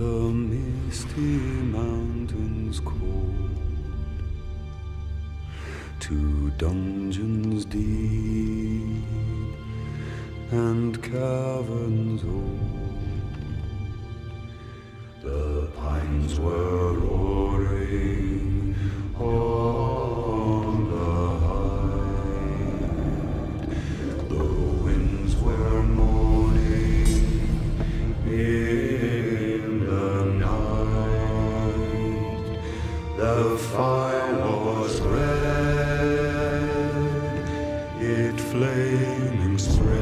the misty mountains cold, to dungeons deep and caverns old. The pines were roaring on the height, the winds were moaning in the night. The fire was red, it flaming spread,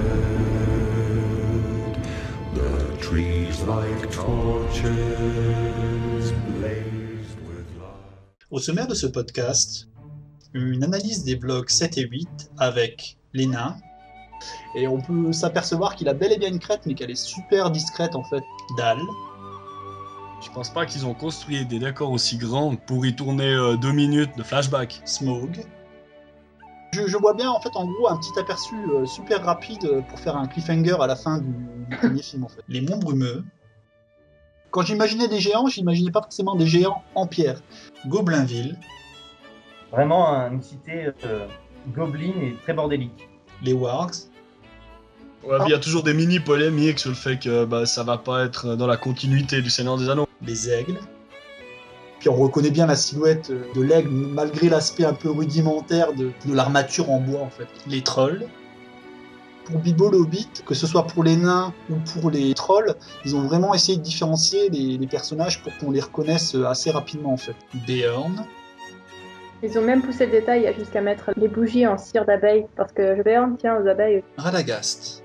the trees like torches blazed with light. Au sommaire de ce podcast, une analyse des blocs 7 et 8 avec les nains. Et on peut s'apercevoir qu'il a bel et bien une crête, mais qu'elle est super discrète en fait. Dalle. Je pense pas qu'ils ont construit des décors aussi grands pour y tourner 2 minutes de flashback. Smaug. Je vois bien en fait en gros un petit aperçu super rapide pour faire un cliffhanger à la fin du premier film en fait. Les monts brumeux. Quand j'imaginais des géants, j'imaginais pas forcément des géants en pierre. Goblinville. Vraiment une cité gobeline et très bordélique. Les wargs. Ouais, il y a toujours des mini polémiques sur le fait que ça va pas être dans la continuité du Seigneur des Anneaux. Les aigles. Puis on reconnaît bien la silhouette de l'aigle malgré l'aspect un peu rudimentaire de l'armature en bois en fait. Les trolls. Pour Bilbo le Hobbit, que ce soit pour les nains ou pour les trolls, ils ont vraiment essayé de différencier les personnages pour qu'on les reconnaisse assez rapidement en fait. Beorn. Ils ont même poussé le détail jusqu'à mettre les bougies en cire d'abeille, parce que Beorn tient aux abeilles. Radagast.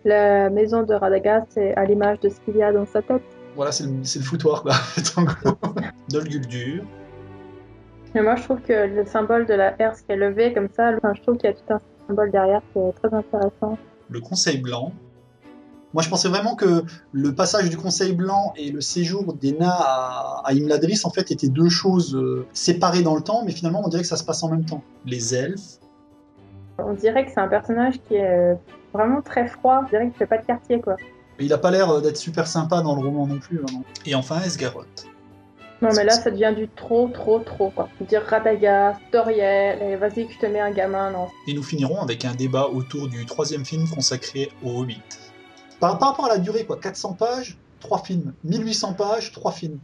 La maison de Radagast, c'est à l'image de ce qu'il y a dans sa tête. Voilà, c'est le foutoir quoi, en fait, en gros. Dol Guldur. Mais moi, je trouve que le symbole de la herse qui est levée comme ça, je trouve qu'il y a tout un symbole derrière qui est très intéressant. Le Conseil Blanc. Moi, je pensais vraiment que le passage du Conseil Blanc et le séjour des nains à Imladris, en fait, étaient deux choses séparées dans le temps, mais finalement, on dirait que ça se passe en même temps. Les elfes. On dirait que c'est un personnage qui est vraiment très froid. On dirait qu'il fait pas de quartier, quoi. Il a pas l'air d'être super sympa dans le roman non plus. Non. Et enfin, Esgaroth. Non, mais là, ça devient du trop, quoi. Dire Radagast, Doriel, et vas-y que je te mets un gamin, non. Et nous finirons avec un débat autour du troisième film consacré au Hobbit. Par rapport à la durée, quoi, 400 pages, 3 films. 1800 pages, 3 films.